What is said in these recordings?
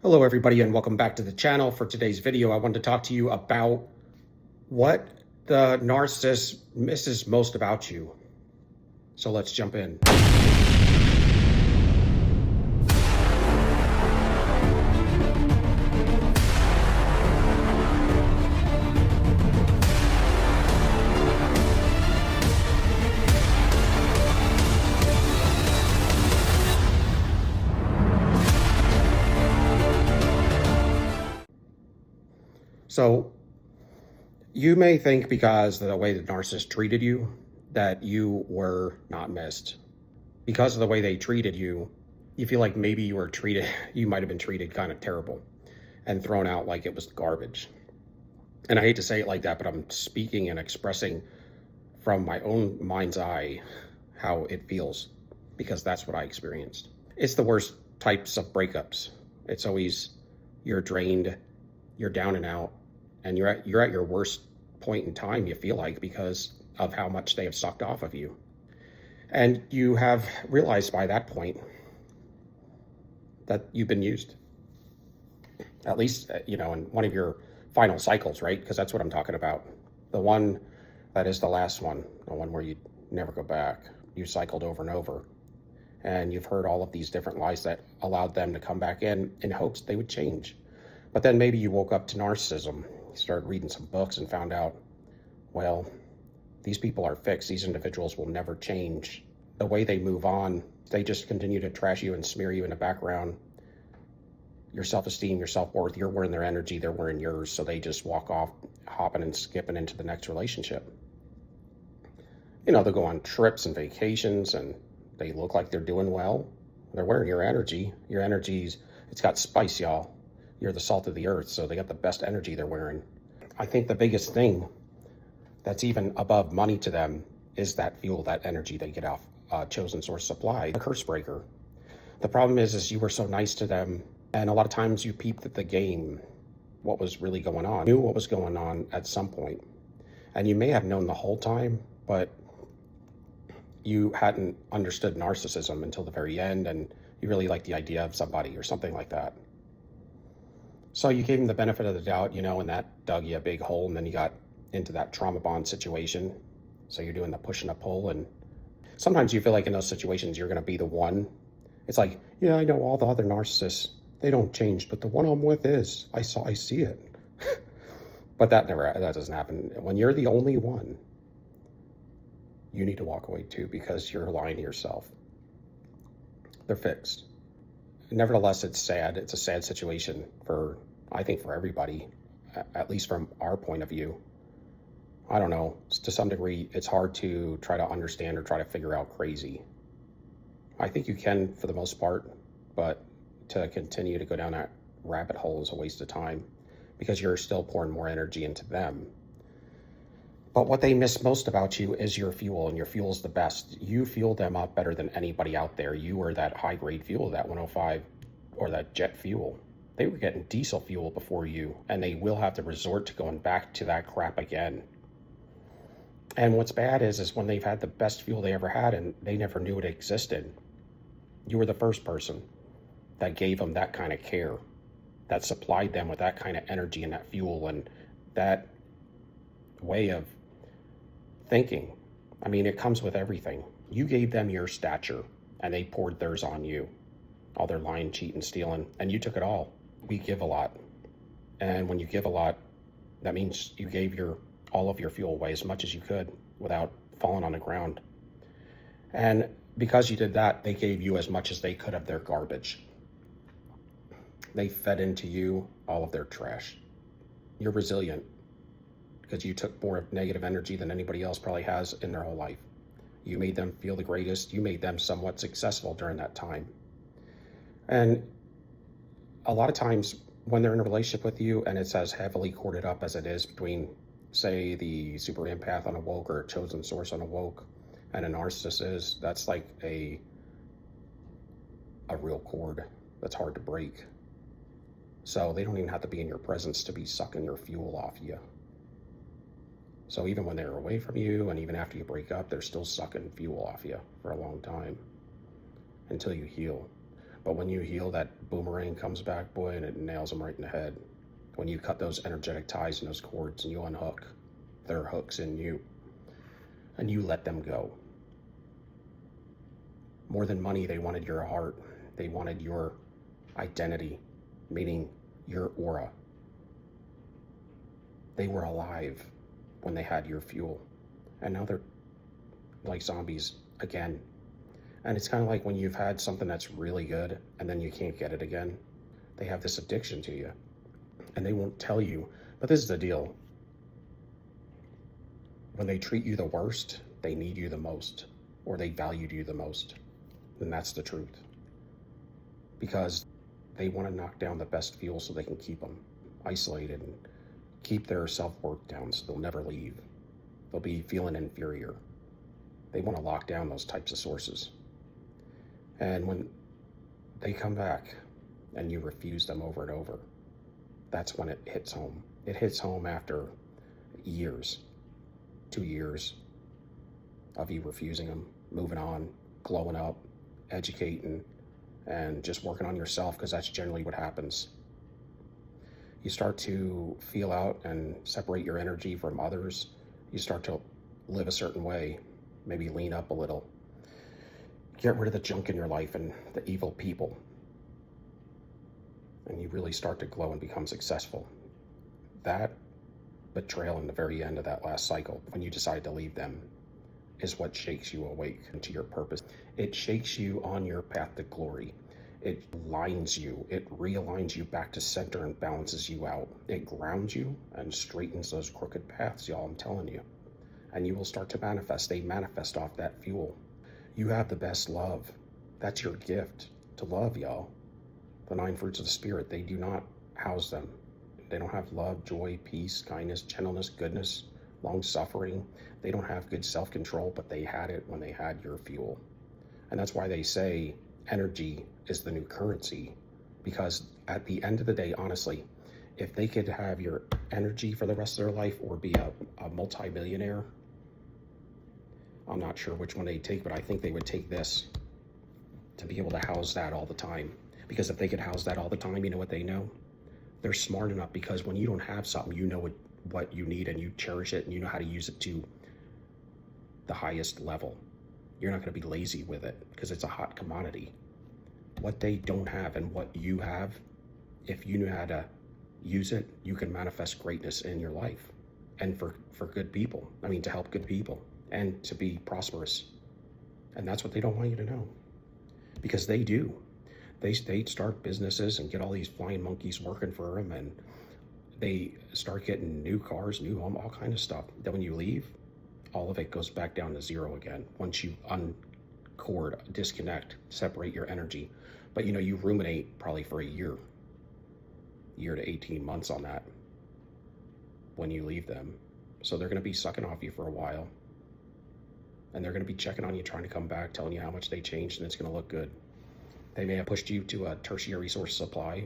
Hello everybody and welcome back to the channel. For today's video, I wanted to talk to you about what the narcissist misses most about you. So let's jump in. So you may think because of the way the narcissist treated you that you were not missed. Because of the way they treated you, you feel like maybe you might have been treated kind of terrible and thrown out like it was garbage. And I hate to say it like that, but I'm speaking and expressing from my own mind's eye how it feels, because that's what I experienced. It's the worst types of breakups. It's always you're drained, you're down and out, and you're at your worst point in time, you feel like, because of how much they have sucked off of you. And you have realized by that point that you've been used. At least, in one of your final cycles, right? Because that's what I'm talking about. The one that is the last one, the one where you never go back. You cycled over and over. And you've heard all of these different lies that allowed them to come back in hopes they would change. But then maybe you woke up to narcissism. You started reading some books and found out, well, these people are fixed. These individuals will never change. The way they move on, they just continue to trash you and smear you in the background. Your self-esteem, your self-worth, you're wearing their energy, they're wearing yours. So they just walk off, hopping and skipping into the next relationship. They'll go on trips and vacations and they look like they're doing well. They're wearing your energy. Your energy's, it's got spice, y'all. You're the salt of the earth, so they got the best energy they're wearing. I think the biggest thing that's even above money to them is that fuel, that energy they get off chosen source supply, a curse breaker. The problem is you were so nice to them, and a lot of times you peeped at the game, what was really going on, knew what was going on at some point. And you may have known the whole time, but you hadn't understood narcissism until the very end, and you really liked the idea of somebody or something like that. So you gave him the benefit of the doubt, and that dug you a big hole, and then you got into that trauma bond situation. So you're doing the push and the pull, and sometimes you feel like in those situations you're going to be the one. It's like, yeah, I know all the other narcissists, they don't change, but the one I'm with is. I see it. But that doesn't happen. When you're the only one, you need to walk away too, because you're lying to yourself. They're fixed. Nevertheless, it's sad. It's a sad situation I think for everybody, at least from our point of view. I don't know, to some degree, it's hard to try to understand or try to figure out crazy. I think you can for the most part, but to continue to go down that rabbit hole is a waste of time, because you're still pouring more energy into them. But what they miss most about you is your fuel, and your fuel is the best. You fuel them up better than anybody out there. You were that high-grade fuel, that 105 or that jet fuel. They were getting diesel fuel before you, and they will have to resort to going back to that crap again. And what's bad is when they've had the best fuel they ever had and they never knew it existed. You were the first person that gave them that kind of care, that supplied them with that kind of energy and that fuel and that way of thinking. I mean, it comes with everything. You gave them your stature and they poured theirs on you. All their lying, cheating, stealing, and you took it all. We give a lot. And when you give a lot, that means you gave all of your fuel away, as much as you could, without falling on the ground. And because you did that, they gave you as much as they could of their garbage. They fed into you all of their trash. You're resilient because you took more negative energy than anybody else probably has in their whole life. You made them feel the greatest. You made them somewhat successful during that time. And a lot of times when they're in a relationship with you and it's as heavily corded up as it is between, say, the super empath on a woke or a chosen source on a woke and a narcissist, that's like a real cord that's hard to break. So they don't even have to be in your presence to be sucking your fuel off you. So even when they're away from you and even after you break up, they're still sucking fuel off you for a long time until you heal. But when you heal, that boomerang comes back, boy, and it nails them right in the head. When you cut those energetic ties and those cords and you unhook their hooks in you and you let them go. More than money, they wanted your heart. They wanted your identity, meaning your aura. They were alive when they had your fuel. And now they're like zombies again. And it's kind of like when you've had something that's really good and then you can't get it again. They have this addiction to you. And they won't tell you. But this is the deal. When they treat you the worst, they need you the most. Or they valued you the most. And that's the truth. Because they want to knock down the best fuel so they can keep them isolated and keep their self-worth down so they'll never leave. They'll be feeling inferior. They want to lock down those types of sources. And when they come back and you refuse them over and over, that's when it hits home. It hits home after years, 2 years of you refusing them, moving on, glowing up, educating, and just working on yourself, because that's generally what happens. You start to feel out and separate your energy from others. You start to live a certain way, maybe lean up a little. Get rid of the junk in your life and the evil people. And you really start to glow and become successful. That betrayal in the very end of that last cycle, when you decide to leave them, is what shakes you awake into your purpose. It shakes you on your path to glory. It lines you, it realigns you back to center and balances you out. It grounds you and straightens those crooked paths, y'all, I'm telling you. And you will start to manifest. They manifest off that fuel. You have the best love. That's your gift, to love, y'all. The 9 fruits of the Spirit, they do not house them. They don't have love, joy, peace, kindness, gentleness, goodness, long-suffering. They don't have good self-control, but they had it when they had your fuel. And that's why they say energy is the new currency, because at the end of the day, honestly, if they could have your energy for the rest of their life or be a multi-millionaire, I'm not sure which one they'd take, but I think they would take this to be able to house that all the time. Because if they could house that all the time, you know what they know? They're smart enough, because when you don't have something, you know what you need and you cherish it and you know how to use it to the highest level. You're not going to be lazy with it because it's a hot commodity. What they don't have and what you have, if you know how to use it, you can manifest greatness in your life and for good people. I mean, to help good people and to be prosperous. And that's what they don't want you to know, because they do. They start businesses and get all these flying monkeys working for them, and they start getting new cars, new home, all kind of stuff. Then when you leave, all of it goes back down to zero again. Once you uncord, disconnect, separate your energy. But you ruminate probably for a year to 18 months on that when you leave them. So they're going to be sucking off you for a while. And they're going to be checking on you, trying to come back, telling you how much they changed, and it's going to look good. They may have pushed you to a tertiary source supply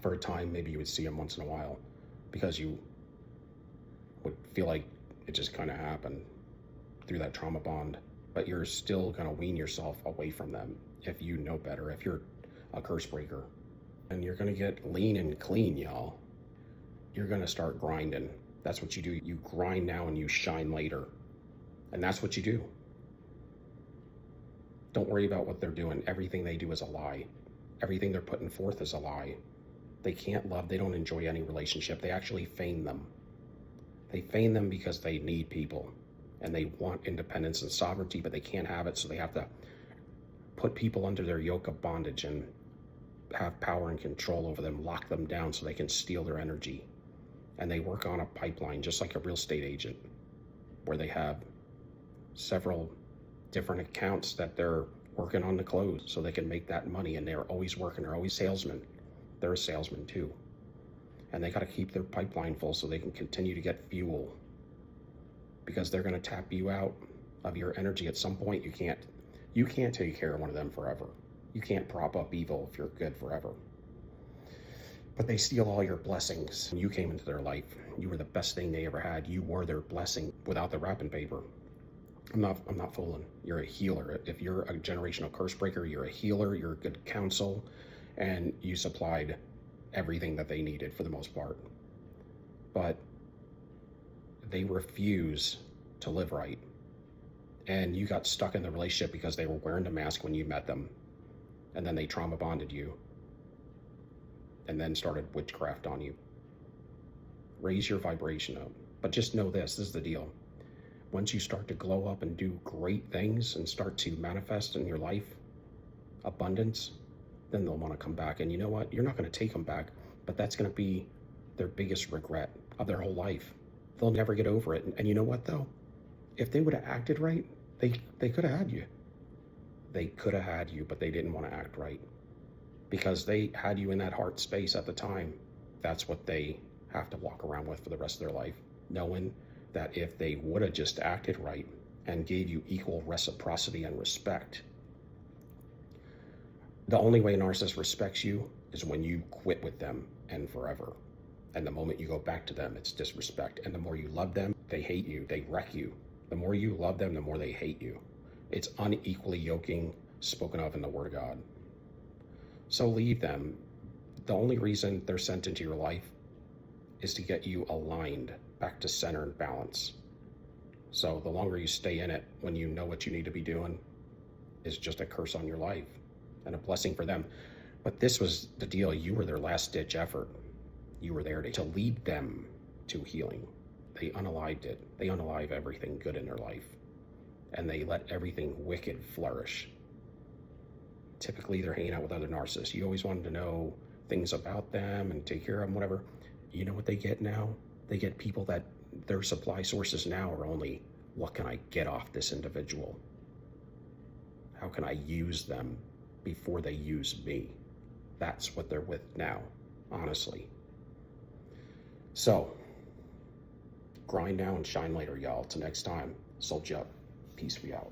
for a time. Maybe you would see them once in a while because you would feel like it just kind of happened through that trauma bond. But you're still going to wean yourself away from them if you know better, if you're a curse breaker. And you're going to get lean and clean, y'all. You're going to start grinding. That's what you do. You grind now and you shine later. And that's what you do. Don't worry about what they're doing. Everything they do is a lie. Everything they're putting forth is a lie. They can't love. They don't enjoy any relationship. They actually feign them. They feign them because they need people and they want independence and sovereignty, but they can't have it. So they have to put people under their yoke of bondage and have power and control over them, lock them down so they can steal their energy. And they work on a pipeline just like a real estate agent, where they have several different accounts that they're working on to close so they can make that money. And they're always working. They're always salesmen. They're a salesman too. And they got to keep their pipeline full so they can continue to get fuel, because they're going to tap you out of your energy at some point. You can't take care of one of them forever. You can't prop up evil if you're good forever. But they steal all your blessings. When you came into their life, you were the best thing they ever had. You were their blessing without the wrapping paper. I'm not fooling. You're a healer. If you're a generational curse breaker, you're a healer, you're a good counsel, and you supplied everything that they needed for the most part. But they refuse to live right. And you got stuck in the relationship because they were wearing a mask when you met them. And then they trauma bonded you. And then started witchcraft on you. Raise your vibration up. But just know this is the deal. Once you start to glow up and do great things and start to manifest in your life abundance, then they'll want to come back. And you know what? You're not going to take them back, but that's going to be their biggest regret of their whole life. They'll never get over it. And you know what, though? If they would have acted right, they could have had you. They could have had you, but they didn't want to act right. Because they had you in that heart space at the time. That's what they have to walk around with for the rest of their life, knowing that if they would have just acted right and gave you equal reciprocity and respect, the only way a narcissist respects you is when you quit with them and forever. And the moment you go back to them, it's disrespect. And the more you love them, they hate you, they wreck you. The more you love them, the more they hate you. It's unequally yoking, spoken of in the Word of God. So leave them. The only reason they're sent into your life is to get you aligned back to center and balance. So the longer you stay in it, when you know what you need to be doing, is just a curse on your life and a blessing for them. But this was the deal. You were their last ditch effort. You were there to lead them to healing. They unalived it. They unalive everything good in their life. And they let everything wicked flourish. Typically, they're hanging out with other narcissists. You always wanted to know things about them and take care of them, whatever. You know what they get now? They get people that their supply sources now are only, what can I get off this individual? How can I use them before they use me? That's what they're with now, honestly. So, grind now and shine later, y'all. Till next time, soldier up. Peace be out.